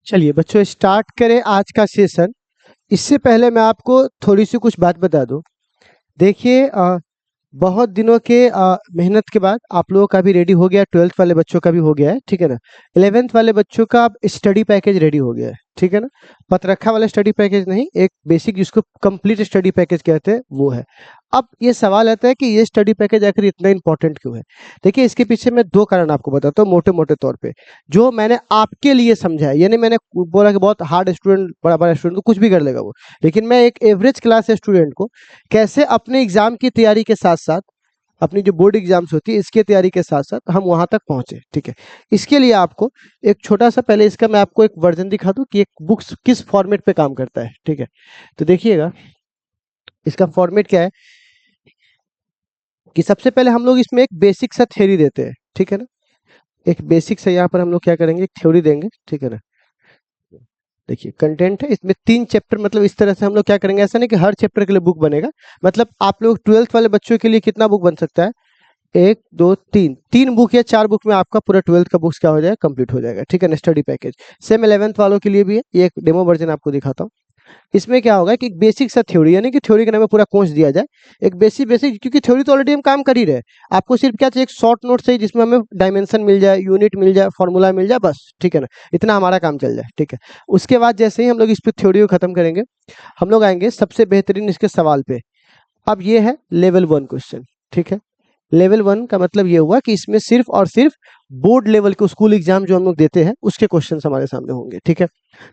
चलिए बच्चों स्टार्ट करें आज का सेशन। इससे पहले मैं आपको थोड़ी सी कुछ बात बता दूं। देखिए बहुत दिनों के मेहनत के बाद आप लोगों का भी रेडी हो गया, 12th वाले बच्चों का भी हो गया है, ठीक है ना। 11th वाले बच्चों का अब स्टडी पैकेज रेडी हो गया है, ठीक है ना। पत्रखा वाला स्टडी पैकेज नहीं, एक बेसिक जिसको कंप्लीट स्टडी पैकेज कहते हैं वो है। अब ये सवाल आता है कि ये स्टडी पैकेज आखिर इतना इंपॉर्टेंट क्यों है। देखिए इसके पीछे मैं दो कारण आपको बताता हूँ मोटे मोटे तौर पे, जो मैंने आपके लिए समझा है। यानी मैंने बोला कि बहुत हार्ड स्टूडेंट, बड़ा बड़ा स्टूडेंट तो कुछ भी कर लेगा वो, लेकिन मैं एक एवरेज क्लास स्टूडेंट को कैसे अपने एग्जाम की तैयारी के साथ साथ, अपनी जो बोर्ड एग्जाम्स होती है इसके तैयारी के साथ साथ हम वहां तक पहुंचे, ठीक है। इसके लिए आपको एक छोटा सा, पहले इसका मैं आपको एक वर्जन दिखा दूं कि एक बुक्स किस फॉर्मेट पे काम करता है, ठीक है। तो देखिएगा इसका फॉर्मेट क्या है कि सबसे पहले हम लोग इसमें एक बेसिक सा थ्योरी देते हैं, ठीक है ना। एक बेसिक सा यहाँ पर हम लोग क्या करेंगे, एक थ्योरी देंगे, ठीक है ना। देखिए कंटेंट है इसमें 3 चैप्टर, मतलब इस तरह से हम लोग क्या करेंगे, ऐसा नहीं कि हर चैप्टर के लिए बुक बनेगा। मतलब आप लोग 12th वाले बच्चों के लिए कितना बुक बन सकता है, 1 2 3, 3 बुक या 4 बुक में आपका पूरा 12th का बुक्स क्या हो जाएगा, कंप्लीट हो जाएगा, ठीक है ना। स्टडी पैकेज सेम 11th वालों के लिए भी है। ये एक डेमो वर्जन आपको दिखाता हूँ। इसमें क्या होगा कि एक बेसिक सा थ्योरी, यानी कि थ्योरी के नाम में पूरा कोर्स दिया जाए। एक बेसिक बेसिक, क्योंकि थ्योरी तो ऑलरेडी हम काम कर ही रहे हैं। आपको सिर्फ क्या चाहिए, एक शॉर्ट नोट चाहिए जिसमें हमें डायमेंशन मिल जाए, यूनिट मिल जाए, फॉर्मूला मिल जाए, बस, ठीक है ना। इतना हमारा काम चल जाए, ठीक है। उसके बाद जैसे ही हम लोग इस पे थ्योरी को खत्म करेंगे, हम लोग आएंगे सबसे बेहतरीन इसके सवाल पे। अब ये है लेवल 1 क्वेश्चन, ठीक है। लेवल 1 का मतलब ये हुआ कि इसमें सिर्फ और सिर्फ बोर्ड लेवल के स्कूल एग्जाम जो हम लोग देते हैं उसके क्वेश्चन हमारे सामने होंगे, ठीक है।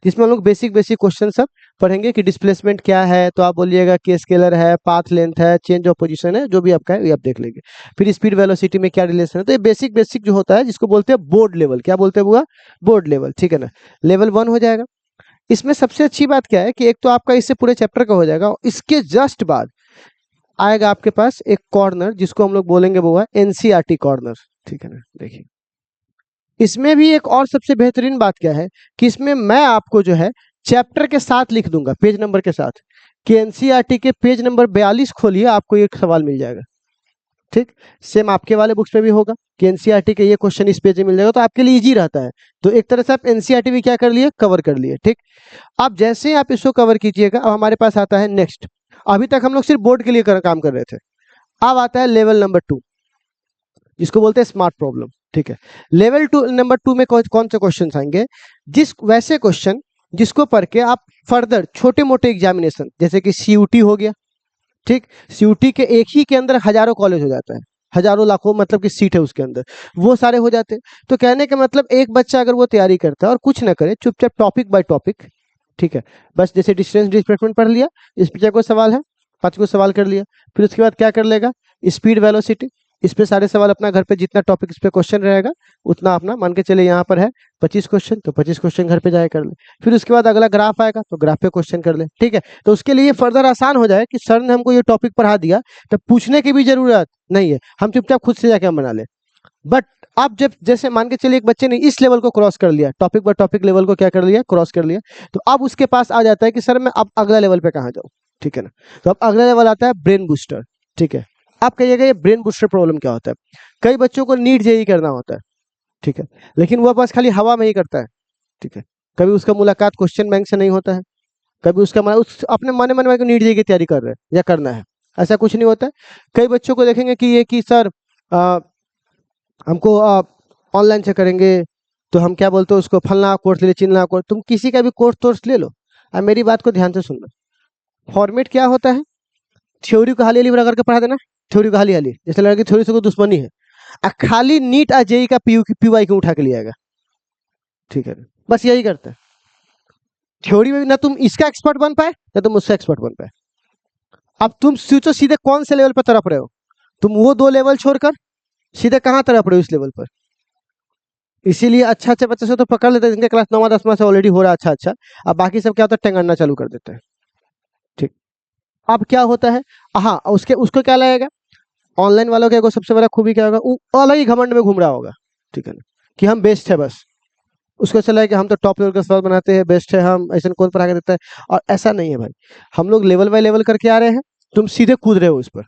जिसमें हम लोग बेसिक बेसिक क्वेश्चन सब पढ़ेंगे कि डिस्प्लेसमेंट क्या है, तो आप बोलिएगा के स्केलर है, पाथ लेंथ है, चेंज ऑफ पोजीशन है, जो भी आपका है ये आप देख लेंगे। फिर स्पीड वेलोसिटी में क्या रिलेशन है, तो ये बेसिक बेसिक जो होता है जिसको बोलते हैं बोर्ड लेवल, क्या बोलते हैं बुआ, बोर्ड लेवल, ठीक है ना। लेवल 1 हो जाएगा। इसमें सबसे अच्छी बात क्या है कि एक तो आपका इससे पूरे चैप्टर का हो जाएगा, इसके जस्ट बाद आएगा आपके पास एक कॉर्नर जिसको हम लोग बोलेंगे वो है एनसीईआरटी कॉर्नर, ठीक है ना। देखिए इसमें भी एक और सबसे बेहतरीन बात क्या है कि इसमें मैं आपको जो है चैप्टर के साथ लिख दूंगा, पेज नंबर के साथ, कि एनसीईआरटी के पेज नंबर 42 खोलिए, आपको एक सवाल मिल जाएगा, ठीक। सेम आपके वाले बुक्स में भी होगा कि एनसीईआरटी के ये क्वेश्चन इस पेज में मिल जाएगा, तो आपके लिए इजी रहता है। तो एक तरह से आप एनसीईआरटी भी क्या कर लिए, कवर कर लिए, ठीक। अब जैसे ही आप इसको कवर कीजिएगा, अब हमारे पास आता है नेक्स्ट। अभी तक हम लोग सिर्फ बोर्ड के लिए काम कर रहे थे। अब आता है लेवल नंबर 2, जिसको बोलते हैं स्मार्ट प्रॉब्लम, ठीक है। लेवल 2 नंबर 2 में कौन से क्वेश्चन आएंगे, जिस वैसे क्वेश्चन जिसको पढ़ के आप फर्दर छोटे मोटे एग्जामिनेशन, जैसे कि सीयूटी हो गया, ठीक। सीयूटी के एक ही के अंदर हजारों कॉलेज हो जाता है, हजारों लाखों मतलब कि सीट है उसके अंदर, वो सारे हो जाते हैं। तो कहने का मतलब एक बच्चा अगर वो तैयारी करता है और कुछ ना करे, चुपचाप टॉपिक बाय टॉपिक, ठीक है, बस जैसे डिस्टेंस डिस्प्लेसमेंट पढ़ लिया, इस पे कोई सवाल है 5 को सवाल कर लिया, फिर उसके बाद क्या कर लेगा, स्पीड वेलोसिटी, इस पे सारे सवाल अपना घर पे जितना टॉपिक इस पे क्वेश्चन रहेगा उतना अपना मान के चले, यहाँ पर है 25 क्वेश्चन, तो 25 क्वेश्चन घर पे जाए कर ले। फिर उसके बाद अगला ग्राफ आएगा तो ग्राफ पे क्वेश्चन कर ले, ठीक है। तो उसके लिए फर्दर आसान हो जाए कि सर ने हमको ये टॉपिक पढ़ा दिया, तो पूछने की भी जरूरत नहीं है, हम चुपचाप खुद से जाके हम बना ले। बट आप जब जैसे मान के चलिए एक बच्चे ने इस लेवल को क्रॉस कर लिया, टॉपिक बाय टॉपिक लेवल को क्या कर लिया, क्रॉस कर लिया, तो अब उसके पास आ जाता है कि सर मैं अब अगला लेवल पे कहाँ जाऊँ, ठीक है ना। तो अब अगला लेवल आता है ब्रेन बूस्टर, ठीक है। आप कहिएगा ये ब्रेन बूस्टर प्रॉब्लम क्या होता है। कई बच्चों को नीट जेई करना होता है, ठीक है, लेकिन वह बस खाली हवा में ही करता है, ठीक है। कभी उसका मुलाकात क्वेश्चन बैंक से नहीं होता है, कभी उसका उस अपने मन में नीट जेई की तैयारी कर रहे हैं या करना है, ऐसा कुछ नहीं होता है। कई बच्चों को देखेंगे कि ये कि सर हमको ऑनलाइन से करेंगे, तो हम क्या बोलते हैं उसको, फलना कोर्स ले ले, चिलना कोर्स, तुम किसी का भी कोर्स ले लो। अब मेरी बात को ध्यान से सुनना, फॉर्मेट क्या होता है, थ्योरी को हाली हाली बड़ा करके पढ़ा देना, थ्योरी को हाली हाली, जैसे लगा कि थ्योरी से कोई दुश्मनी है, खाली नीट आ जेई का पीवाई क्यों उठा के ले आएगा, ठीक है, बस यही करता है। थ्योरी में ना तुम इसका एक्सपर्ट बन पाए ना तुम उसका एक्सपर्ट बन पाए। अब तुम सोचो सीधे कौन से लेवल पर तरफ रहे हो, तुम वो 2 लेवल छोड़कर सीधे कहाँ तरफ रहे हो, इस लेवल पर। इसीलिए अच्छा अच्छा बच्चे से तो पकड़ लेते हैं जिनके क्लास 9वां 10वां से ऑलरेडी हो रहा है अच्छा अच्छा, अब बाकी सब क्या होता है, टेंगड़ना चालू कर देते हैं, ठीक। अब क्या होता है, हाँ उसके उसको क्या लगेगा, ऑनलाइन वालों का एगो सबसे बड़ा खूबी क्या होगा, वो अलग ही घमंड में घूम रहा होगा, ठीक है ना, कि हम बेस्ट है बस। उसको चला है कि हम तो टॉप लेवल का सवाल बनाते हैं, बेस्ट है हम, ऐसा कौन पढ़ा के देता है। और ऐसा नहीं है भाई, हम लोग लेवल बाय लेवल करके आ रहे हैं, तुम सीधे कूद रहे हो उस पर,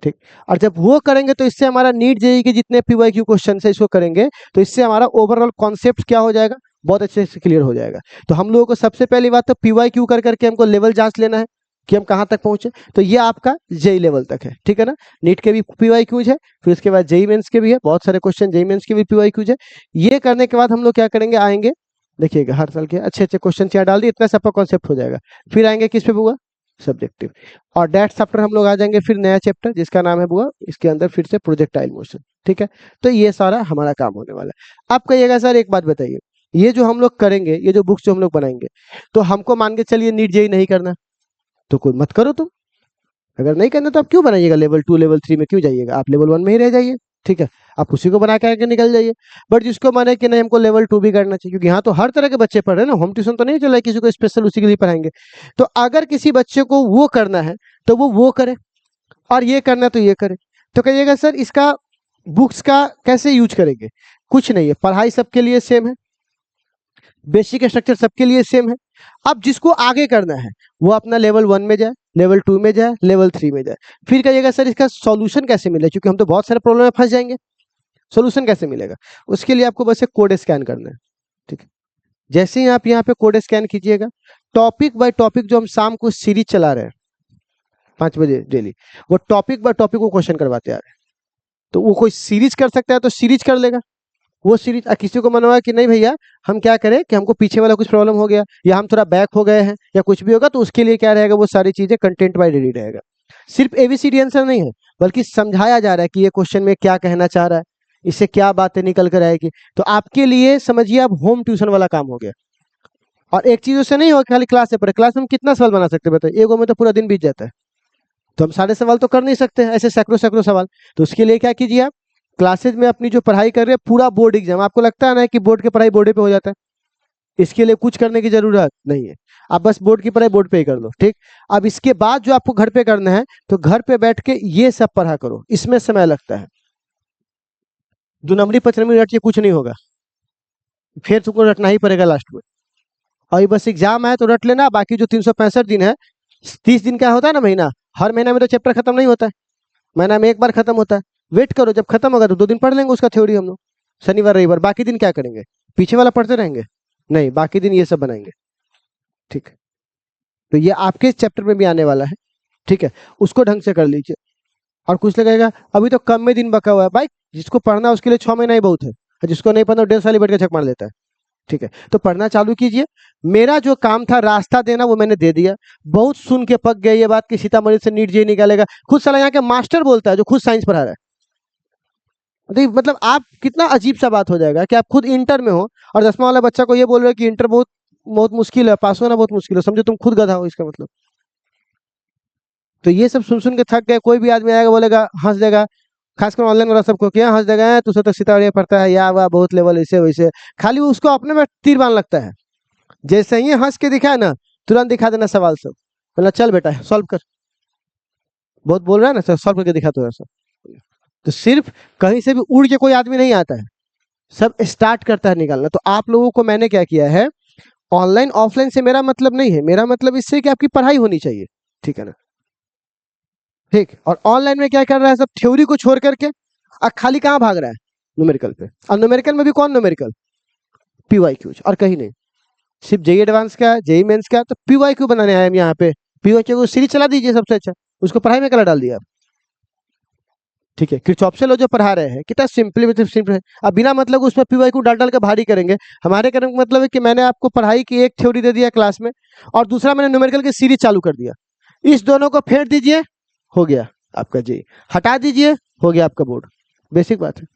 ठीक। और जब वो करेंगे तो इससे हमारा नीट जेई के जितने पीवाईक्यू क्वेश्चन है इसको करेंगे, तो इससे हमारा ओवरऑल कॉन्सेप्ट क्या हो जाएगा, बहुत अच्छे से क्लियर हो जाएगा। तो हम लोगों को सबसे पहली बात तो PYQ कर करके हमको लेवल जांच लेना है कि हम कहाँ तक पहुंचे। तो ये आपका जेई लेवल तक है, ठीक है ना। नीट के भी PYQs है, फिर उसके बाद जेई मेंस के भी है, बहुत सारे क्वेश्चन जेई मेंस के भी PYQs है। ये करने के बाद हम लोग क्या करेंगे, आएंगे, देखिएगा हर साल के अच्छे अच्छे क्वेश्चन यहाँ डाल दिए, इतना सबका कॉन्सेप्ट हो जाएगा। फिर आएंगे किस पे बुआ, सब्जेक्टिव, और दैट चैप्टर हम लोग आ जाएंगे फिर नया चैप्टर जिसका नाम है बुआ, इसके अंदर फिर से प्रोजेक्टाइल मोशन, ठीक है। तो ये सारा हमारा काम होने वाला है। आप कहिएगा सर एक बात बताइए, ये जो हम लोग करेंगे, ये जो बुक्स जो हम लोग बनाएंगे, तो हमको मान के चलिए नीट जेई नहीं करना, तो कोई मत करो तुम। अगर नहीं करना तो आप क्यों बनाइएगा, लेवल 2 लेवल 3 में क्यों जाइएगा, आप लेवल 1 में ही रह जाइए, ठीक है। आप उसी को बना के आके निकल जाइए। बट जिसको माने कि नहीं हमको लेवल 2 भी करना चाहिए, क्योंकि यहाँ तो हर तरह के बच्चे पढ़ रहे हैं ना, होम ट्यूशन तो नहीं चला है किसी को स्पेशल उसी के लिए पढ़ाएंगे। तो अगर किसी बच्चे को वो करना है तो वो करे, और ये करना है तो ये करे। तो कहिएगा सर इसका बुक्स का कैसे यूज करेंगे, कुछ नहीं है, पढ़ाई सबके लिए सेम है, बेसिक स्ट्रक्चर सबके लिए सेम है। अब जिसको आगे करना है वो अपना लेवल 1 में जाए, लेवल 2 में जाए, लेवल 3 में जाए। फिर कहिएगा सर इसका सॉल्यूशन कैसे मिले, क्योंकि हम तो बहुत सारे प्रॉब्लम में फंस जाएंगे, सॉल्यूशन कैसे मिलेगा। उसके लिए आपको बस एक कोड स्कैन करना है, ठीक है। जैसे ही आप यहाँ पे कोड स्कैन कीजिएगा, टॉपिक बाय टॉपिक जो हम शाम को सीरीज चला रहे हैं 5 बजे डेली, वो टॉपिक बाय टॉपिक को क्वेश्चन करवाते आ रहे हैं। तो वो कोई सीरीज कर सकता है तो सीरीज कर लेगा, वो सीरीज। किसी को मन हुआ कि नहीं भैया हम क्या करें कि हमको पीछे वाला कुछ प्रॉब्लम हो गया, या हम थोड़ा बैक हो गए हैं, या कुछ भी होगा, तो उसके लिए क्या रहेगा, वो सारी चीजें कंटेंट बाय डेली रहेगा। सिर्फ ABCD आंसर नहीं है, बल्कि समझाया जा रहा है कि ये क्वेश्चन में क्या कहना चाह रहा है, इससे क्या बातें निकल कर आएगी। तो आपके लिए समझिए आप होम ट्यूशन वाला काम हो गया। और एक चीज उससे नहीं हो खाली क्लास से पढ़े, क्लास में हम कितना सवाल बना सकते हैं बताइए, एगो में तो पूरा दिन बीत जाता है। तो हम सारे सवाल तो कर नहीं सकते हैं, ऐसे सैकड़ों सैकड़ों सवाल। तो उसके लिए क्या कीजिए, आप क्लासेज में अपनी जो पढ़ाई कर रहे हैं पूरा बोर्ड एग्जाम, आपको लगता है ना कि बोर्ड की पढ़ाई बोर्डे पे हो जाता है, इसके लिए कुछ करने की जरूरत नहीं है। आप बस बोर्ड की पढ़ाई बोर्ड पे ही कर लो, ठीक। अब इसके बाद जो आपको घर पे करना है, तो घर पे बैठ के ये सब पढ़ा करो, इसमें समय लगता है। 2 नंबरी 5 नंबरी रट के कुछ नहीं होगा, फिर तुमको रटना ही पड़ेगा लास्ट में। और ये बस एग्जाम है तो रट लेना, बाकी जो 365 दिन है, 30 दिन का होता है ना महीना, हर महीना में तो चैप्टर खत्म नहीं होता है, महीना में एक बार खत्म होता है। वेट करो, जब खत्म होगा तो 2 दिन पढ़ लेंगे उसका थ्योरी हम लोग, शनिवार रविवार। बाकी दिन क्या करेंगे, पीछे वाला पढ़ते रहेंगे, नहीं, बाकी दिन ये सब बनाएंगे, ठीक है। तो ये आपके चैप्टर में भी आने वाला है, ठीक है, उसको ढंग से कर लीजिए। और कुछ लगेगा अभी तो कम में दिन बका हुआ है, भाई जिसको पढ़ना है उसके लिए 6 महीना ही बहुत है, जिसको नहीं पढ़ना 1.5 साल ही बैठ के झक मार लेता है, ठीक है। तो पढ़ना चालू कीजिए। मेरा जो काम था रास्ता देना वो मैंने दे दिया। बहुत सुन के पक गए ये बात कि सीतामढ़ी से नीट जेईई निकालेगा, खुद साला यहाँ के मास्टर बोलता है जो खुद साइंस पढ़ा रहा है। तो मतलब आप कितना अजीब सा बात हो जाएगा कि आप खुद इंटर में हो और 10वां वाला बच्चा को ये बोल रहे हो कि इंटर बहुत बहुत मुश्किल है, पास होना बहुत मुश्किल है, समझो तुम खुद गधा हो इसका मतलब। तो ये सब सुन सुन के थक गए। कोई भी आदमी आएगा बोलेगा, हंस देगा, खासकर ऑनलाइन वाला सबको, क्या हंस देगा, तू तो सीतामढ़ी पढ़ता है या वाह बहुत लेवल ऐसे वैसे, खाली उसको अपने में तीर बांध लगता है। जैसे ही हंस के दिखाए ना, तुरंत दिखा देना सवाल सब, बोला चल बेटा सॉल्व कर, बहुत बोल रहा है ना सर, सॉल्व करके दिखा तो ऐसा। तो सिर्फ कहीं से भी उड़ के कोई आदमी नहीं आता है, सब स्टार्ट करता है निकालना। तो आप लोगों को मैंने क्या किया है, ऑनलाइन ऑफलाइन से मेरा मतलब नहीं है, मेरा मतलब इससे कि आपकी पढ़ाई होनी चाहिए, ठीक है ना, ठीक। और ऑनलाइन में क्या कर रहा है, सब थ्योरी को छोड़ करके और खाली कहाँ भाग रहा है, न्यूमेरिकल पे। और न्यूमेरिकल में भी कौन न्यूमेरिकल, PYQs, और कहीं नहीं। सिर्फ जेई एडवांस का, जेई मेंस का, तो PYQ बनाने आए हम यहाँ पे। PYQ को सीरीज चला दीजिए सबसे अच्छा, उसको पढ़ाई में कलर डाल दिया आप, ठीक है। किरचॉफ से लोग जो पढ़ा रहे हैं कितना सिंपल सिंपल है। अब बिना मतलब उसमें PYQ डाल डाल के भारी करेंगे। हमारे करने का मतलब है कि मैंने आपको पढ़ाई की एक थ्योरी दे दिया क्लास में, और दूसरा मैंने न्यूमेरिकल की सीरीज चालू कर दिया। इस दोनों को फेंट दीजिए, हो गया आपका जेई। हटा दीजिए, हो गया आपका बोर्ड। बेसिक बात है,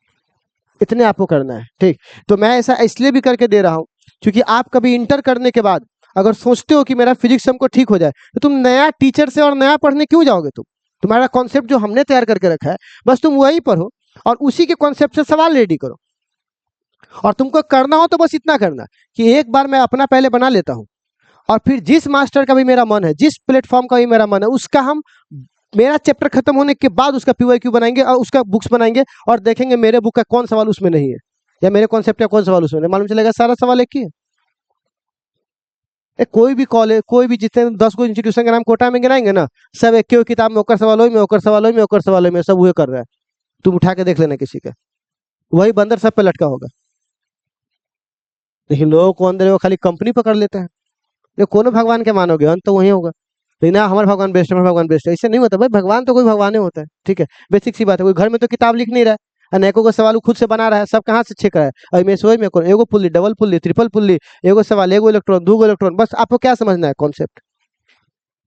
इतने आपको करना है, ठीक। तो मैं ऐसा इसलिए भी करके दे रहा हूँ क्योंकि आप कभी इंटर करने के बाद अगर सोचते हो कि मेरा फिजिक्स हमको ठीक हो जाए, तो तुम नया टीचर से और नया पढ़ने क्यों जाओगे। तुम्हारा कॉन्सेप्ट जो हमने तैयार करके रखा है, बस तुम वही पढ़ो और उसी के कॉन्सेप्ट से सवाल रेडी करो। और तुमको करना हो तो बस इतना करना कि एक बार मैं अपना पहले बना लेता हूँ, और फिर जिस मास्टर का भी मेरा मन है, जिस प्लेटफॉर्म का भी मेरा मन है, उसका हम मेरा चैप्टर खत्म होने के बाद उसका PYQ बनाएंगे और उसका बुक्स बनाएंगे, और देखेंगे मेरे बुक का कौन सवाल उसमें नहीं है, या मेरे कॉन्सेप्ट का कौन सवाल उसमें नहीं। मालूम चलेगा सारा सवाल एक ही है। कोई भी कॉलेज, कोई भी जितने 10 गो इंस्टीट्यूशन का नाम कोटा में गिनाएंगे ना, सब एक किताब में ओकर सवाल में, ओकर सवाल में, ओकर सवाल में, सब वही कर रहा है। तुम उठा के देख लेना किसी का, वही बंदर सब पे लटका होगा। लेकिन लोगों को अंदर वो खाली कंपनी पकड़ लेते हैं। ये कौन भगवान के मानोगे, अंत तो वही होगा। लेकिन हमारा भगवान बेस्ट है, हमारा भगवान बेस्ट है, ऐसे नहीं होता भाई। भगवान तो कोई भगवान ही होता है, ठीक है। बेसिक सी बात है, कोई घर में तो किताब लिख नहीं रहा है, अनेकों का सवाल वो खुद से बना रहा है, सब कहाँ से छेक रहा है। और में सोई में कौन एगो pulley, double pulley, triple pulley, एगो सवाल, एगो इलेक्ट्रॉन, दो इलेक्ट्रॉन, बस आपको क्या समझना है कॉन्सेप्ट,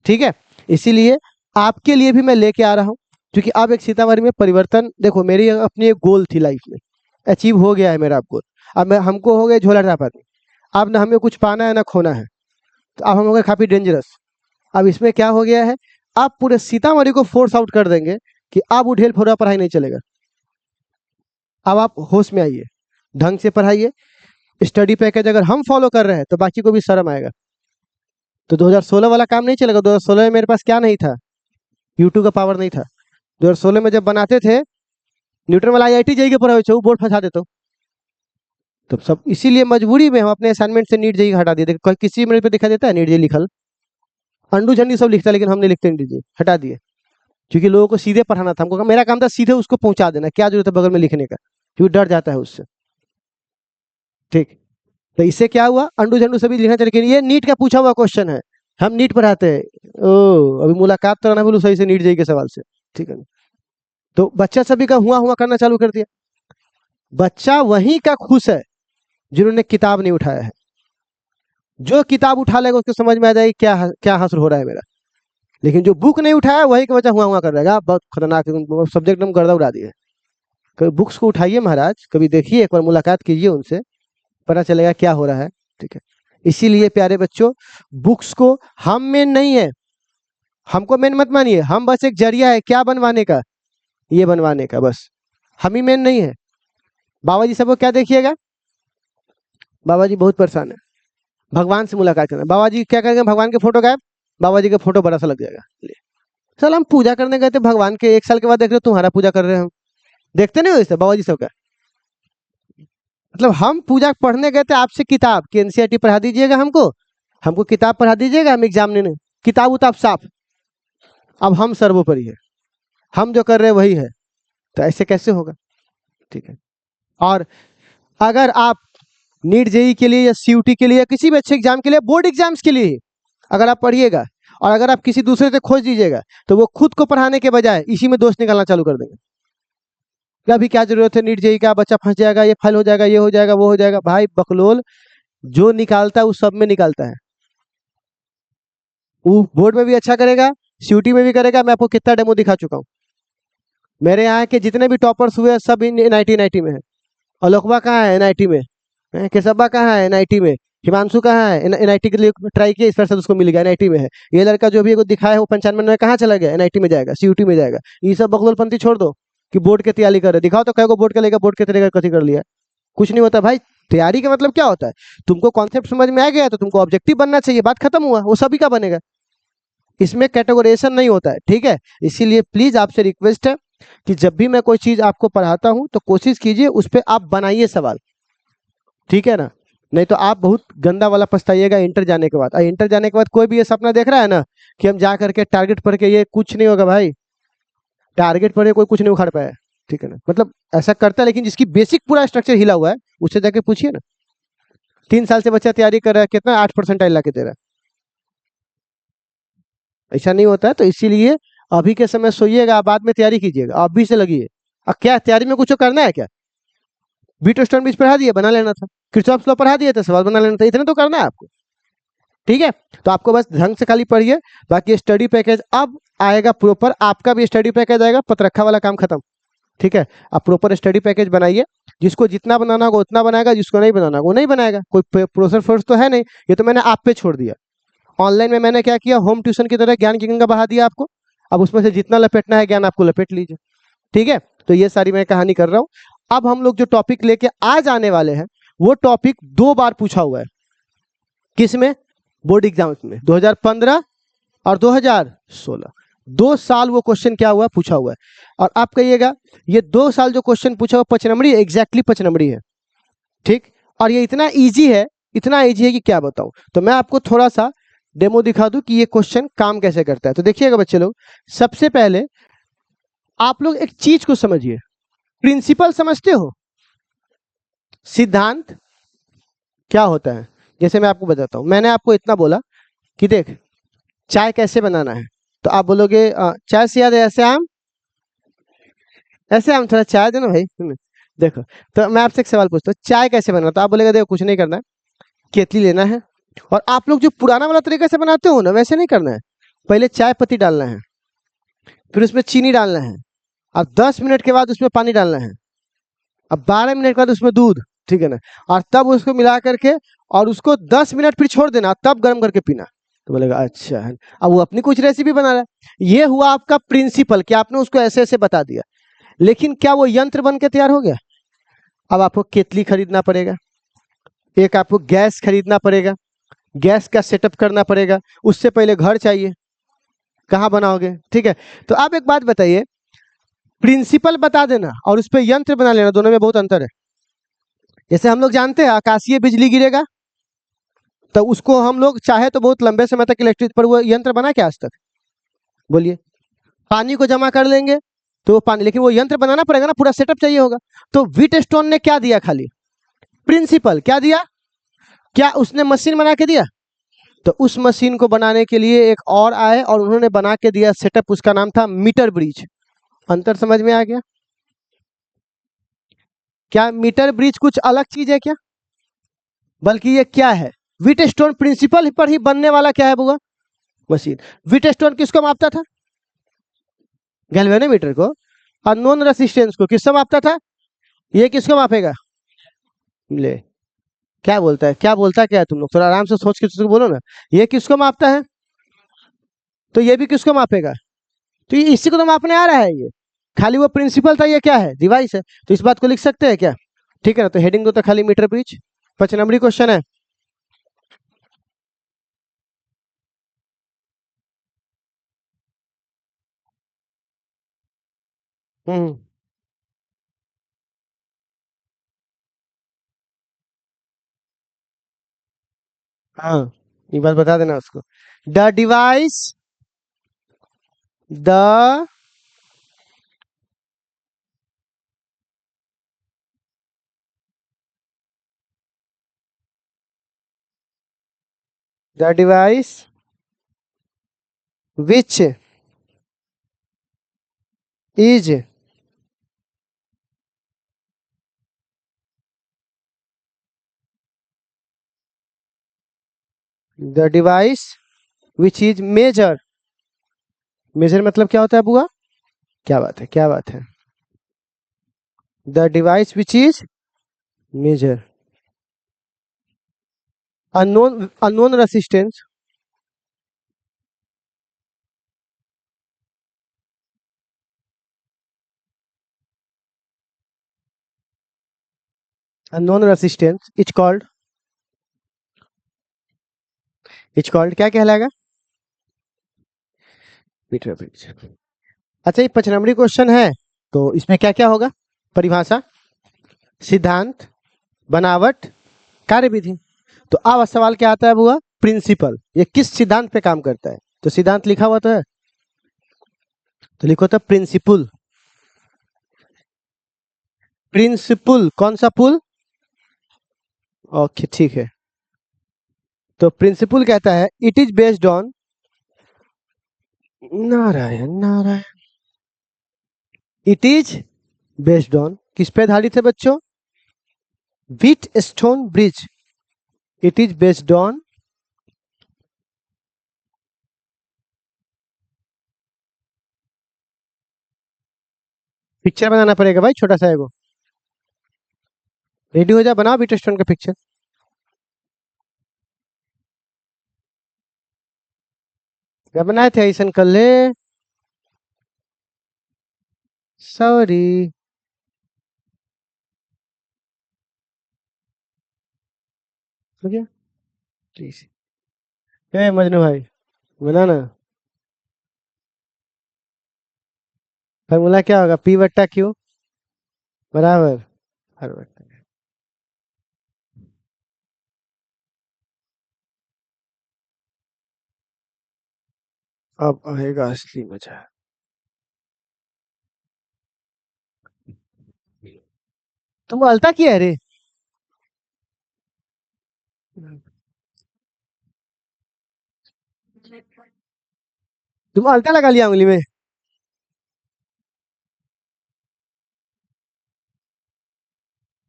ठीक है। इसीलिए आपके लिए भी मैं लेके आ रहा हूँ, क्योंकि अब एक सीतामढ़ी में परिवर्तन, देखो मेरी अपनी एक गोल थी लाइफ में, अचीव हो गया है मेरा गोल। अब मैं हमको हो गए झोला छाप आदमी, अब ना हमें कुछ पाना है ना खोना है, तो अब हम हो गए काफी डेंजरस। अब इसमें क्या हो गया है, आप पूरे सीतामढ़ी को फोर्स आउट कर देंगे कि अब उठेल फोड़ा पढ़ाई नहीं चलेगा। अब आप होश में आइए, ढंग से पढ़ाइए। स्टडी पैकेज अगर हम फॉलो कर रहे हैं तो बाकी को भी शर्म आएगा। तो 2016 वाला काम नहीं चलेगा। 2016 में मेरे पास क्या नहीं था, यूट्यूब का पावर नहीं था। 2016 में जब बनाते थे न्यूटन वाला IIT जाइए पढ़ाओ छो बोर्ड फंसा देते हो। तो सब इसीलिए मजबूरी में हम अपने असाइनमेंट से नीट जेई हटा दिए थे। किसी मेरे पे दिखा देता है नीट जेई लिखल, अंडू झंडी सब लिखता है, लेकिन हम नहीं लिखते नीट जेई, हटा दिए। क्योंकि लोगों को सीधे पढ़ाना था हमको, मेरा काम था सीधे उसको पहुंचा देना, क्या जरूरत है बगल में लिखने का, क्योंकि डर जाता है उससे, ठीक। तो इससे क्या हुआ, अंडू झंडू सभी लिखना चाहिए, लेकिन ये नीट का पूछा हुआ क्वेश्चन है, हम नीट पढ़ाते हैं। ओ अभी मुलाकात तो ना बोलूँ सही से नीट जेई के सवाल से, ठीक है। तो बच्चा सभी का हुआ हुआ करना चालू कर दिया। बच्चा वहीं का खुश है जिन्होंने किताब नहीं उठाया है। जो किताब उठा लेगा उसको समझ में आ जाएगी क्या क्या हासिल हो रहा है मेरा। लेकिन जो बुक नहीं उठाया वही का बच्चा हुआ हुआ कर रहेगा। बहुत खतरनाक सब्जेक्ट एकदम गर्दा उड़ा दिए। कभी बुक्स को उठाइए महाराज, कभी देखिए, एक बार मुलाकात कीजिए उनसे, पता चलेगा क्या हो रहा है, ठीक है। इसीलिए प्यारे बच्चों, बुक्स को हम मेन नहीं है, हमको मेन मत मानिए, हम बस एक जरिया है, क्या बनवाने का, ये बनवाने का, बस हम ही मेन नहीं है। बाबा जी सबको क्या देखिएगा, बाबा जी बहुत परेशान है, भगवान से मुलाकात करना। बाबा जी क्या करेंगे, भगवान के फोटो गायब, बाबा जी का फोटो बड़ा सा लग जाएगा। सर हम पूजा करने गए थे भगवान के, 1 साल के बाद देख रहे हो तुम्हारा पूजा कर रहे हैं हम, देखते नहीं हो इसे बाबा जी सबका। मतलब हम पूजा पढ़ने गए थे आपसे किताब की NCERT पढ़ा दीजिएगा हमको, हमको किताब पढ़ा दीजिएगा, हम एग्जाम लेने, किताब उताब साफ। अब हम सर्वोपरि है, हम जो कर रहे हैं वही है, तो ऐसे कैसे होगा, ठीक है। और अगर आप नीट जेई के लिए या CUT के लिए या किसी भी अच्छे एग्जाम के लिए, बोर्ड एग्जाम्स के लिए अगर आप पढ़िएगा और अगर आप किसी दूसरे से खोज दीजिएगा, तो वो खुद को पढ़ाने के बजाय इसी में दोष निकालना चालू कर देंगे। अभी क्या जरूरत है नीट जेई का, बच्चा फंस जाएगा, ये फेल हो जाएगा, ये हो जाएगा, वो हो जाएगा। भाई बकलोल, जो निकालता है वो सब में निकालता है। वो बोर्ड में भी अच्छा करेगा, CUT में भी करेगा। मैं आपको कितना डेमो दिखा चुका हूँ। मेरे यहाँ के जितने भी टॉपर्स हुए सब NIT में है। अलोकबा कहाँ है, NIT में। केशबा कहाँ है, NIT में। हिमांशु कहाँ है, NIT के लिए ट्राई किया, इस पर से उसको मिल गया, NIT में है। ये लड़का जो भी दिखाया है वो 95 में कहाँ चला गया, NIT में जाएगा, CUT में जाएगा। ये सब बकलोलपंथी छोड़ दो कि बोर्ड की तैयारी कर रहे, दिखाओ तो कहो बोर्ड के लेगा, बोर्ड के तरीका कथी कर लिया। कुछ नहीं होता भाई। तैयारी का मतलब क्या होता है, तुमको कॉन्सेप्ट समझ में आ गया तो तुमको ऑब्जेक्टिव बनना चाहिए, बात खत्म हुआ, वो सभी का बनेगा। इसमें कैटेगोराइजेशन नहीं होता है, ठीक है। इसीलिए प्लीज आपसे रिक्वेस्ट है कि जब भी मैं कोई चीज आपको पढ़ाता हूं तो कोशिश कीजिए उस पर आप बनाइए सवाल, ठीक है ना। नहीं तो आप बहुत गंदा वाला पछताइएगा इंटर जाने के बाद। इंटर जाने के बाद कोई भी ये सपना देख रहा है ना कि हम जा करके टारगेट पढ़ के, ये कुछ नहीं होगा भाई। टारगेट पढ़े कोई कुछ नहीं उखाड़ पाया, ठीक है ना। मतलब ऐसा करता है, लेकिन जिसकी बेसिक पूरा स्ट्रक्चर हिला हुआ है उससे जाके पूछिए ना। 3 साल से बच्चा तैयारी कर रहा है, कितना 8% ला के दे रहा है। ऐसा नहीं होता है। तो इसीलिए अभी के समय सोइएगा, बाद में तैयारी कीजिएगा, अभी से लगिए। अब क्या तैयारी में कुछ करना है क्या, बीटस्टोन बीच पढ़ा दिए, बना लेना था। क्रिचॉफ्स लॉ पढ़ा दिए थे, सवाल बना लेना था। इतना तो करना है आपको, ठीक है। तो आपको बस ढंग से खाली पढ़िए। बाकी स्टडी पैकेज अब आएगा प्रॉपर, आपका भी स्टडी पैकेज आएगा, पत्रखा वाला काम खत्म, ठीक है। आप प्रॉपर स्टडी पैकेज बनाइए, जिसको जितना बनाना होगा उतना बनाएगा, जिसको नहीं बनाना होगा वो नहीं बनाएगा। कोई प्रोसेस फोर्स तो है नहीं, ये तो मैंने आप पे छोड़ दिया। ऑनलाइन में मैंने क्या किया, होम ट्यूशन की तरह ज्ञान की गंगा बहा दिया आपको। अब उसमें से जितना लपेटना है ज्ञान आपको लपेट लीजिए, ठीक है। तो ये सारी मैं कहानी कर रहा हूँ। अब हम लोग जो टॉपिक लेके आज आने वाले हैं वो टॉपिक 2 बार पूछा हुआ है। किसमें, बोर्ड एग्जाम्स में, 2015 और 2016। 2 साल वो क्वेश्चन क्या हुआ, पूछा हुआ है। और आप कहिएगा ये 2 साल जो क्वेश्चन पूछा हुआ 5 नंबरी, एग्जैक्टली 5 नंबरी है, ठीक। और ये इतना इजी है, इतना इजी है कि क्या बताऊं। तो मैं आपको थोड़ा सा डेमो दिखा दूं कि ये क्वेश्चन काम कैसे करता है। तो देखिएगा बच्चे लोग, सबसे पहले आप लोग एक चीज को समझिए। प्रिंसिपल समझते हो, सिद्धांत, क्या होता है? जैसे मैं आपको बताता हूँ, मैंने आपको इतना बोला कि देख चाय कैसे बनाना है, तो आप बोलोगे चाय से याद है ऐसे आम, ऐसे आम थोड़ा चाय दो ना भाई। देखो, तो मैं आपसे एक सवाल पूछता हूँ, चाय कैसे बनाना, तो आप बोलेगा देखो कुछ नहीं करना है, केतली लेना है, और आप लोग जो पुराना वाला तरीके से बनाते हो ना वैसे नहीं करना है। पहले चाय पत्ती डालना है, फिर उसमें चीनी डालना है, और 10 मिनट के बाद उसमें पानी डालना है, अब 12 मिनट के बाद उसमें दूध, ठीक है ना, और तब उसको मिला करके और उसको 10 मिनट फिर छोड़ देना, तब गर्म करके पीना। तो बोलेगा अच्छा है। अब वो अपनी कुछ रेसिपी बना रहा है, ये हुआ आपका प्रिंसिपल कि आपने उसको ऐसे ऐसे बता दिया, लेकिन क्या वो यंत्र बन के तैयार हो गया? अब आपको केतली खरीदना पड़ेगा, एक आपको गैस खरीदना पड़ेगा, गैस का सेटअप करना पड़ेगा, उससे पहले घर चाहिए, कहाँ बनाओगे? ठीक है। तो आप एक बात बताइए, प्रिंसिपल बता देना और उस पर यंत्र बना लेना, दोनों में बहुत अंतर है। जैसे हम लोग जानते हैं आकाशीय बिजली गिरेगा, तो उसको हम लोग चाहे तो बहुत लंबे समय तक इलेक्ट्रिक, पर वो यंत्र बना क्या आज तक? बोलिए। पानी को जमा कर लेंगे तो वो पानी, लेकिन वो यंत्र बनाना पड़ेगा ना, पूरा सेटअप चाहिए होगा। तो व्हीट स्टोन ने क्या दिया? खाली प्रिंसिपल। क्या दिया? क्या उसने मशीन बना के दिया? तो उस मशीन को बनाने के लिए एक और आए और उन्होंने बना के दिया सेटअप, उसका नाम था मीटर ब्रिज। अंतर समझ में आ गया? क्या मीटर ब्रिज कुछ अलग चीज है क्या? बल्कि ये क्या है, व्हीट स्टोन प्रिंसिपल पर ही बनने वाला क्या है बुआ? मशीन। व्हीट स्टोन किसको मापता था? गैल्वेनोमीटर को। और नॉन रेसिस्टेंस को किससे मापता था? ये किसको मापेगा? ले, क्या बोलता है, क्या बोलता है, क्या है? तुम लोग थोड़ा आराम से सोच के तो बोलो ना। ये किसको मापता है? तो ये भी किसको मापेगा? तो ये इसी को तो मापने आ रहा है ये। खाली वो प्रिंसिपल था, ये क्या है? डिवाइस है। तो इस बात को लिख सकते हैं क्या? ठीक है ना, तो हेडिंग दो तो खाली मीटर ब्रिज। 5 नंबरी क्वेश्चन है। हम्म। हाँ, ये बात बता देना उसको। The device, the the device which is the device which is measure. Measure मतलब क्या होता है बुआ? क्या बात है, क्या बात है। The device which is measure unknown, unknown resistance, unknown resistance is called क्या कहलाएगा? Metre bridge. अच्छा, ये 5 नंबरी क्वेश्चन है, तो इसमें क्या क्या होगा? परिभाषा, सिद्धांत, बनावट, कार्यविधि। तो अब सवाल क्या आता है बुआ? प्रिंसिपल। ये किस सिद्धांत पे काम करता है? तो सिद्धांत लिखा हुआ तो है, तो लिखो तो प्रिंसिपल। प्रिंसिपल कौन सा पुल? ओके, ठीक है। तो प्रिंसिपल कहता है it is based on, Narayan Narayan, it is based on किस पे आधारित है बच्चों? Wheatstone bridge. It is based on, picture बनाना पड़ेगा भाई छोटा सा एगो। रेडी हो जा, बनाओ व्हीट स्टोन का पिक्चर। क्या बनाए थे ऐसा कर ले। सॉरी। हो गया, प्लीज। ए मजनू भाई, बना ना। फॉर्मूला क्या होगा? पी बट्टा क्यू बराबर हर बट्टा। अब आएगा असली मजा। तुम अल्टा किया है रे? तुम अलता लगा लिया उंगली में।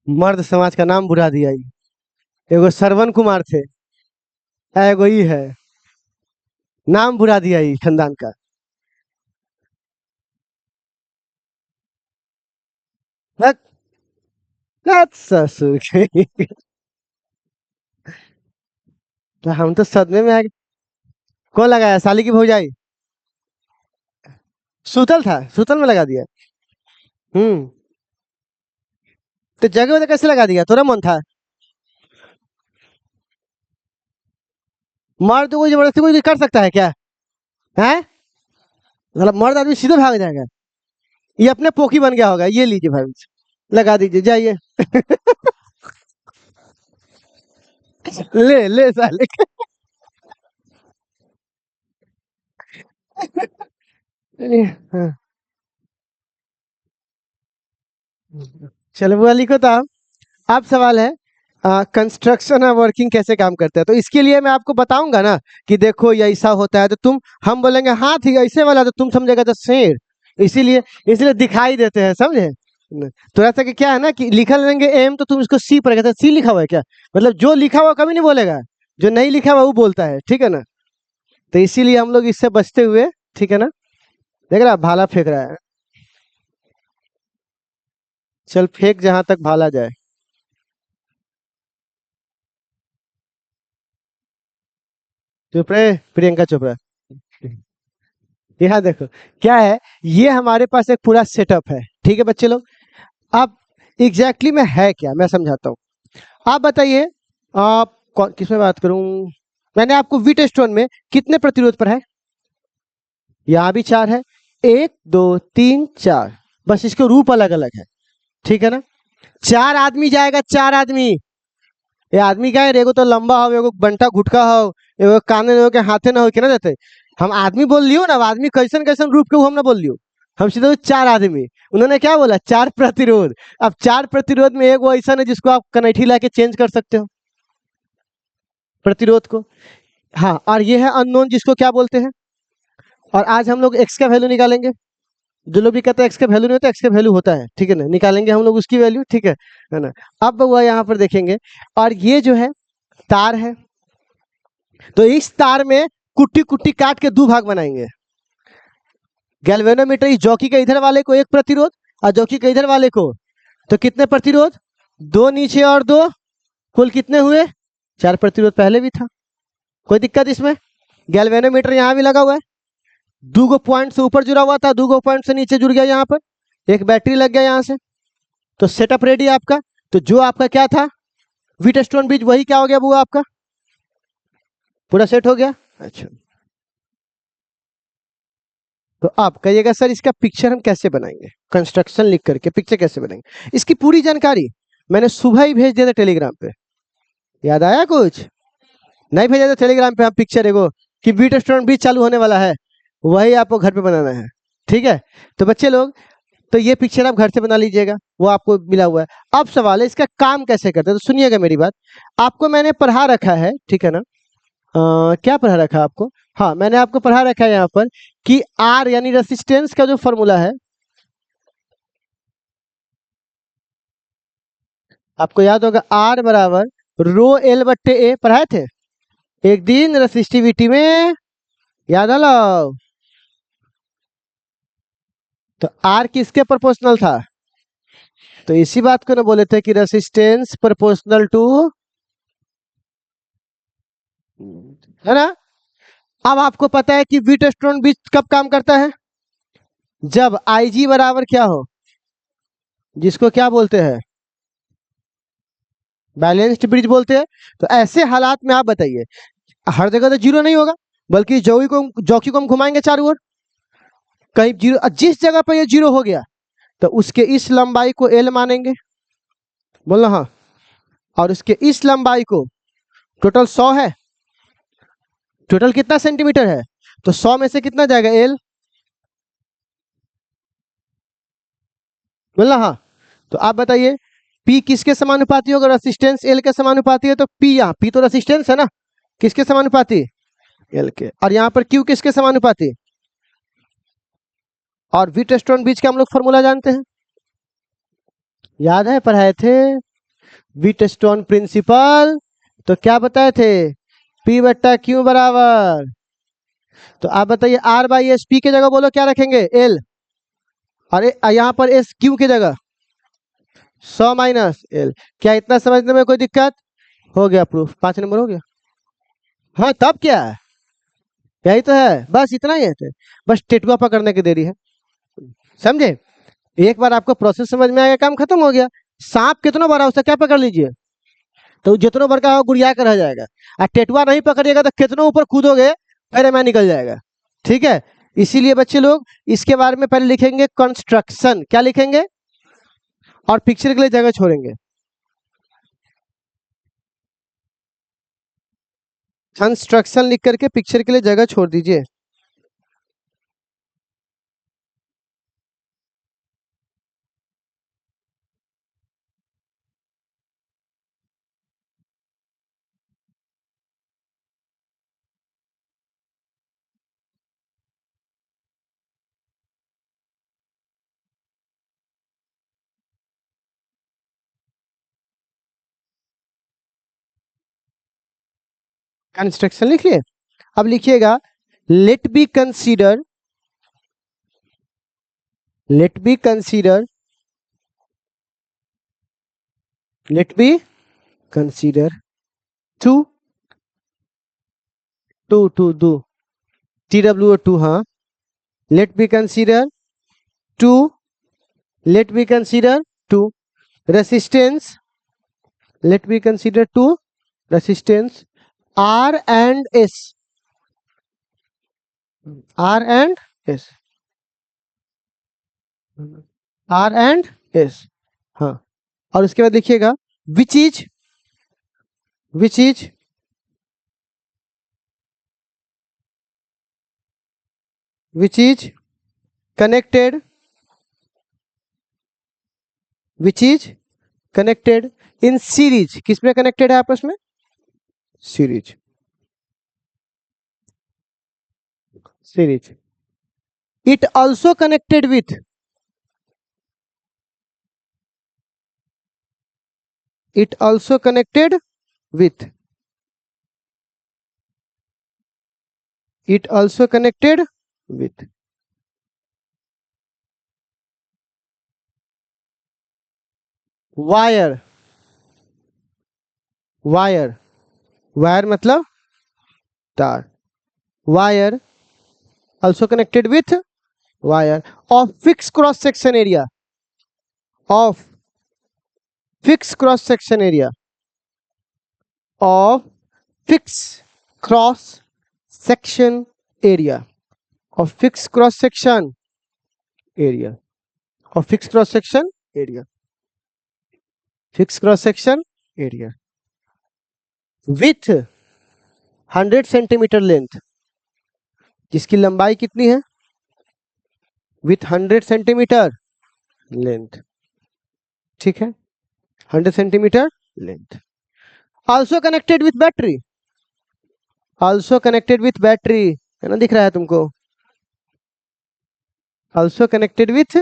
मर्द समाज का नाम बुरा दिया ही। एगो श्रवण कुमार थे, एगो ही है, नाम बुरा दिया ही खानदान का। हट, हट ससुर के। तो हम तो सदमे में आ गए। कौन लगाया, साली की भौजाई? सूतल था, सूतल में लगा दिया। हम्म। तो जगह उधर कैसे लगा दिया, तोरा मन था? मर्द को जबरदस्ती कोई कर सकता है क्या? है? मतलब मर्द आदमी सीधे भाग जाएगा। ये अपने पोखी बन गया होगा, ये लीजिए भाई, लगा दीजिए, जाइए। ले ले साले। हाँ। चलो वो वाली को तो अब सवाल है, कंस्ट्रक्शन और वर्किंग कैसे काम करता है। तो इसके लिए मैं आपको बताऊंगा ना कि देखो ये ऐसा होता है, तो तुम, हम बोलेंगे हाँ ठीक है ऐसे वाला, तो तुम समझेगा तो शेर। इसीलिए इसलिए दिखाई देते हैं, समझे? थोड़ा सा कि क्या है ना कि लिखा लेंगे एम, तो तुम इसको सी पढ़ेगा, सी लिखा हुआ है क्या, मतलब जो लिखा हुआ कभी नहीं बोलेगा, जो नहीं लिखा हुआ वो बोलता है, ठीक है ना? तो इसीलिए हम लोग इससे बचते हुए, ठीक है ना? देख रहा भाला फेंक रहा है। चल फेंक जहां तक भाला जाए। चुप रहे प्रियंका, चुप रहा। यहाँ देखो क्या है, ये हमारे पास एक पूरा सेटअप है, ठीक है बच्चे लोग। अब एग्जैक्टली में है क्या, मैं समझाता हूँ। आप बताइए, आप किसमें बात करूं। मैंने आपको वीट स्टोन में कितने प्रतिरोध पर है? यहाँ भी चार है, एक दो तीन चार, बस इसके रूप अलग अलग है, ठीक है ना? चार आदमी जाएगा, चार आदमी। ये आदमी क्या है, एगो तो लंबा हो, एगो बंटा घुटका हो, एगो काने न हो के हाथे ना हो के ना देते। हम आदमी बोल लियो ना, अब आदमी कैसन कैसन रूप के वो हम ना बोल लियो। हम सीधे चार आदमी। उन्होंने क्या बोला, चार प्रतिरोध। अब चार प्रतिरोध में एक वो ऐसा है जिसको आप कनेठी लाके चेंज कर सकते हो, प्रतिरोध को। हाँ, और ये है अननोन, जिसको क्या बोलते हैं। और आज हम लोग एक्स का वैल्यू निकालेंगे। जो लोग भी कहते हैं एक्स का वैल्यू नहीं होता, एक्स का वैल्यू होता है, ठीक है ना? निकालेंगे हम लोग उसकी वैल्यू, ठीक है ना? अब वह यहाँ पर देखेंगे, और ये जो है तार है, तो इस तार में कुट्टी कुट्टी काट के दो भाग बनाएंगे। गैल्वेनोमीटर, इस जॉकी के इधर वाले को एक प्रतिरोध, और जॉकी के इधर वाले को, तो कितने प्रतिरोध, दो नीचे और दो, कुल कितने हुए, चार प्रतिरोध पहले भी था। कोई दिक्कत इसमें? गैल्वेनोमीटर यहाँ भी लगा हुआ है, दो गो पॉइंट से ऊपर जुड़ा हुआ था, दो गो पॉइंट से नीचे जुड़ गया, यहाँ पर एक बैटरी लग गया यहाँ से। तो सेटअप रेडी आपका। तो जो आपका क्या था, वीट स्टोन ब्रिज, वही क्या हो गया, वो आपका पूरा सेट हो गया। अच्छा, तो आप कहिएगा सर इसका पिक्चर हम कैसे बनाएंगे, कंस्ट्रक्शन लिख करके पिक्चर कैसे बनाएंगे, इसकी पूरी जानकारी मैंने सुबह ही भेज दिया था टेलीग्राम पे। याद आया कुछ? नहीं भेजा था टेलीग्राम पे? आप पिक्चर एगो कि बीट स्टूडेंट भी चालू होने वाला है, वही आपको घर पे बनाना है, ठीक है? तो बच्चे लोग, तो ये पिक्चर आप घर से बना लीजिएगा, वो आपको मिला हुआ है। अब सवाल है इसका काम कैसे करते हैं, तो सुनिएगा मेरी बात। आपको मैंने पढ़ा रखा है, ठीक है ना? क्या पढ़ा रखा है आपको? हाँ, मैंने आपको पढ़ा रखा है यहाँ पर कि आर यानी रेसिस्टेंस का जो फॉर्मूला है, आपको याद होगा, आर बराबर रो एल बट्टे ए, पढ़ाए थे एक दिन रेसिस्टिविटी में, याद आ लो। तो आर किसके प्रोपोर्शनल था? तो इसी बात को ना बोले थे कि रेसिस्टेंस प्रोपोर्शनल टू, है ना? अब आपको पता है कि व्हीटस्टोन ब्रिज कब काम करता है, जब IG बराबर क्या हो, जिसको क्या बोलते हैं, बैलेंस्ड ब्रिज बोलते हैं। तो ऐसे हालात में आप बताइए, हर जगह तो जीरो नहीं होगा, बल्कि जॉकी को हम घुमाएंगे चारों ओर, कहीं जीरो, जिस जगह पर ये जीरो हो गया तो उसके इस लंबाई को एल मानेंगे, बोलो हाँ। और उसके इस लंबाई को, टोटल 100 है, टोटल कितना सेंटीमीटर है, तो 100 में से कितना जाएगा, एल, बोला हाँ। तो आप बताइए पी किसके समानुपाती होगा? रेसिस्टेंस एल के समानुपाती है, तो पी, यहाँ पी तो रेसिस्टेंस है ना, किसके समानुपाती? एल के। और यहाँ पर क्यू किसके समानुपाती? और व्हीटस्टोन ब्रिज का हम लोग फॉर्मूला जानते हैं, याद है, पढ़ाए थे व्हीटस्टोन प्रिंसिपल। तो क्या बताए थे? पी बट्टा क्यू बराबर, तो आप बताइए आर बाई एस, पी की जगह बोलो क्या रखेंगे? एल। और यहाँ पर एस क्यू की जगह 100 माइनस एल। क्या इतना समझने में कोई दिक्कत? हो गया प्रूफ, 5 नंबर हो गया। हाँ तब क्या है, यही तो है, बस इतना ही है, बस टेटुआ पकड़ने की देरी है, समझे? एक बार आपको प्रोसेस समझ में आ गया, काम खत्म हो गया। सांप कितना बड़ा उसका क्या पकड़ लीजिए, तो जितना बड़का हो गुड़िया कर रह जाएगा। और टेटुआ नहीं पकड़िएगा तो कितना ऊपर कूदोगे पैर में निकल जाएगा, ठीक है? इसीलिए बच्चे लोग इसके बारे में पहले लिखेंगे कंस्ट्रक्शन, क्या लिखेंगे, और पिक्चर के लिए जगह छोड़ेंगे। कंस्ट्रक्शन लिख करके पिक्चर के लिए जगह छोड़ दीजिए। कंस्ट्रक्शन लिख लिए। अब लिखिएगा let be consider, let be consider, let be consider two two two two TW two, हाँ, let be consider two, let be consider two resistance, let be consider two resistance R and S, R and S, R and S, हाँ। और उसके बाद लिखिएगा which is, which is which is connected, which is connected in series, किस में connected है आपस में? Series, series. It also connected with, it also connected with, it also connected with wire, wire, wire मतलब तार, wire also connected with wire of fix cross section area, of fix cross section area, of fix cross section area, of fix cross section area, of fix cross section area, fix cross section area with 100 centimetre length, जिसकी लंबाई कितनी है? With 100 centimetre length, ठीक है, 100 centimetre length. Also connected with battery, also connected with battery, है ना, दिख रहा है तुमको? Also connected with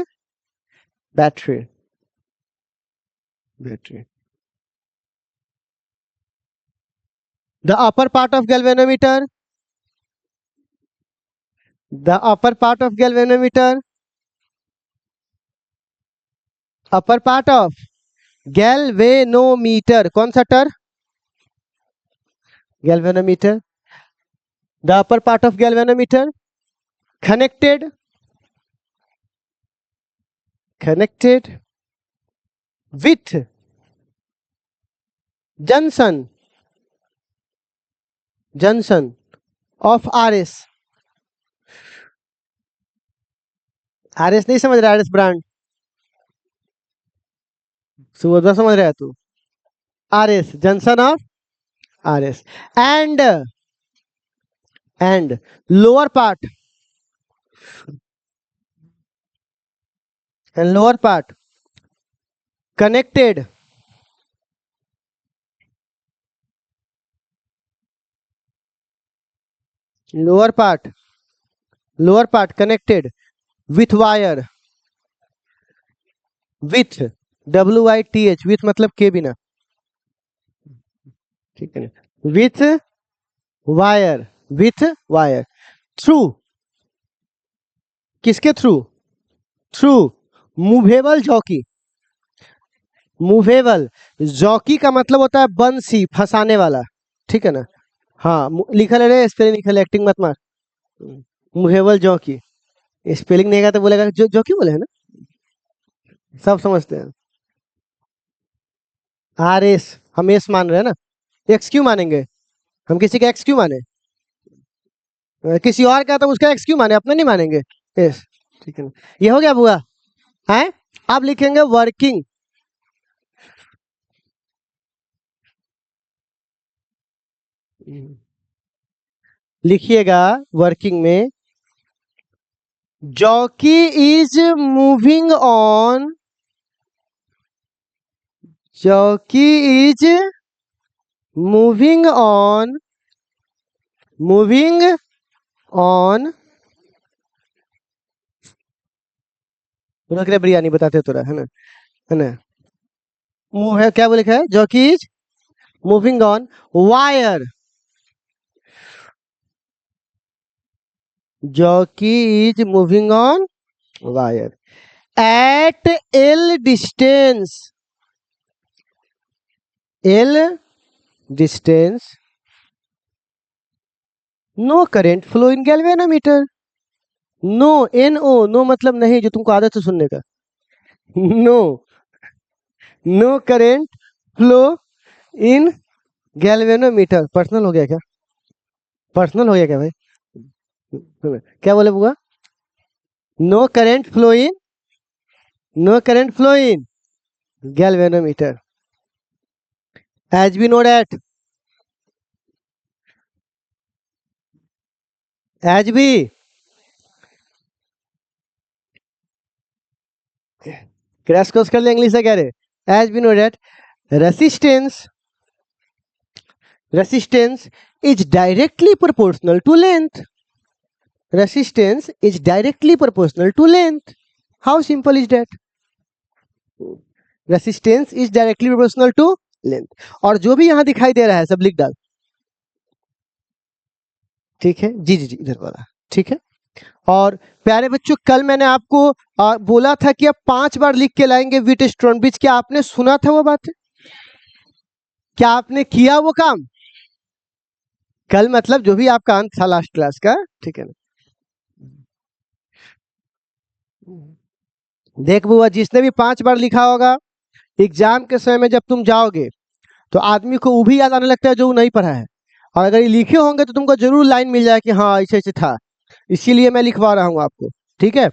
battery, battery. The upper part of galvanometer, the upper part of galvanometer, upper part of galvanometer, कौन सा टर? galvanometer, the upper part of galvanometer connected, connected with junction, junction of RS, RS नहीं समझ रहा? RS brand, सुबह समझ रहा है तू? RS junction of RS and lower part, and lower part connected lower part connected with wire, with WITH, with मतलब के बिना, ठीक है ना, विथ वायर, थ्रू, किसके through, through movable jockey, movable jockey का मतलब होता है बंसी, फंसाने वाला, ठीक है ना। हाँ लिखल है रे, स्पेलिंग लिखल है, एक्टिंग मत मार। मूवेबल जॉकी, स्पेलिंग नहीं आएगा तो बोलेगा जो जॉकी बोले है ना, सब समझते हैं। RS, हम एस मान रहे हैं ना, एक्स क्यों मानेंगे, हम किसी का एक्स क्यों माने, किसी और का तो उसका एक्स क्यों माने, अपना नहीं मानेंगे, यस, ठीक है ना। ये हो गया बुआ है। अब लिखेंगे वर्किंग, लिखिएगा वर्किंग में, jockey is moving on, jockey is moving on, moving on, biryani बताते थोड़ा है ना, है ना। मूव है, क्या बोले है, jockey is moving on wire, jockey is moving on wire at L distance, L distance, no current flow in galvanometer, no, no मतलब नहीं, जो तुमको आदत है सुनने का, no, no current flow in galvanometer, personal हो गया क्या, पर्सनल हो गया क्या भाई, क्या बोले बुआ, no current flow in, no current flow in galvanometer, as we know that, as we, crash course कर ले इंग्लिश से कह रहे, as we know that resistance, resistance is directly proportional to length, resistance is directly proportional to length, how simple is that, resistance is directly proportional to length, और जो भी यहां दिखाई दे रहा है सब लिख डाल, ठीक है, जी जी जी इधर वाला, ठीक है। और प्यारे बच्चों, कल मैंने आपको बोला था कि आप 5 बार लिख के लाएंगे विट स्टोनब्रिज, क्या आपने सुना था वो बात, क्या आपने किया वो काम, कल मतलब जो भी आपका अंत था लास्ट क्लास का, ठीक है ना। देख बुआ, जिसने भी 5 बार लिखा होगा, एग्जाम के समय में जब तुम जाओगे तो आदमी को वो भी याद आने लगता है जो वो नहीं पढ़ा है, और अगर ये लिखे होंगे तो तुमको जरूर लाइन मिल जाए कि हाँ ऐसे ऐसे था, इसीलिए मैं लिखवा रहा हूँ आपको, ठीक है।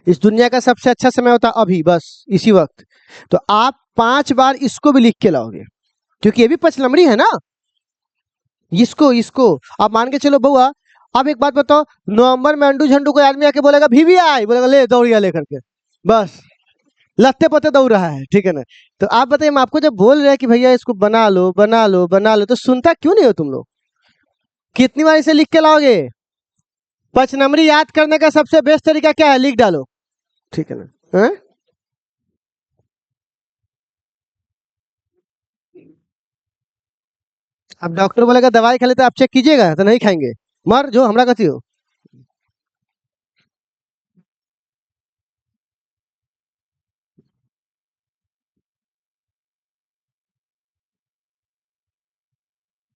इस दुनिया का सबसे अच्छा समय होता है अभी, बस इसी वक्त, तो आप 5 बार इसको भी लिख के लाओगे, क्योंकि ये भी 5 नंबरी है ना, इसको इसको आप मान के चलो बुआ। अब एक बात बताओ, नवंबर में अंडू झंडू कोई आदमी आके बोलेगा VVI, बोलेगा ले दौड़ गया लेकर के, बस लत्ते पत्ते दौड़ रहा है, ठीक है ना। तो आप बताइए, हम आपको जब बोल रहे हैं कि भैया इसको बना लो बना लो बना लो, तो सुनता क्यों नहीं हो तुम लोग, कितनी बार इसे लिख के लाओगे, 5 नंबरी याद करने का सबसे बेस्ट तरीका क्या है, लिख डालो, ठीक है ना, है? अब डॉक्टर बोलेगा दवाई खा लेते, आप चेक कीजिएगा तो नहीं खाएंगे, मर जो हमरा कथी हो।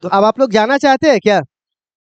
तो अब आप लोग जाना चाहते हैं क्या,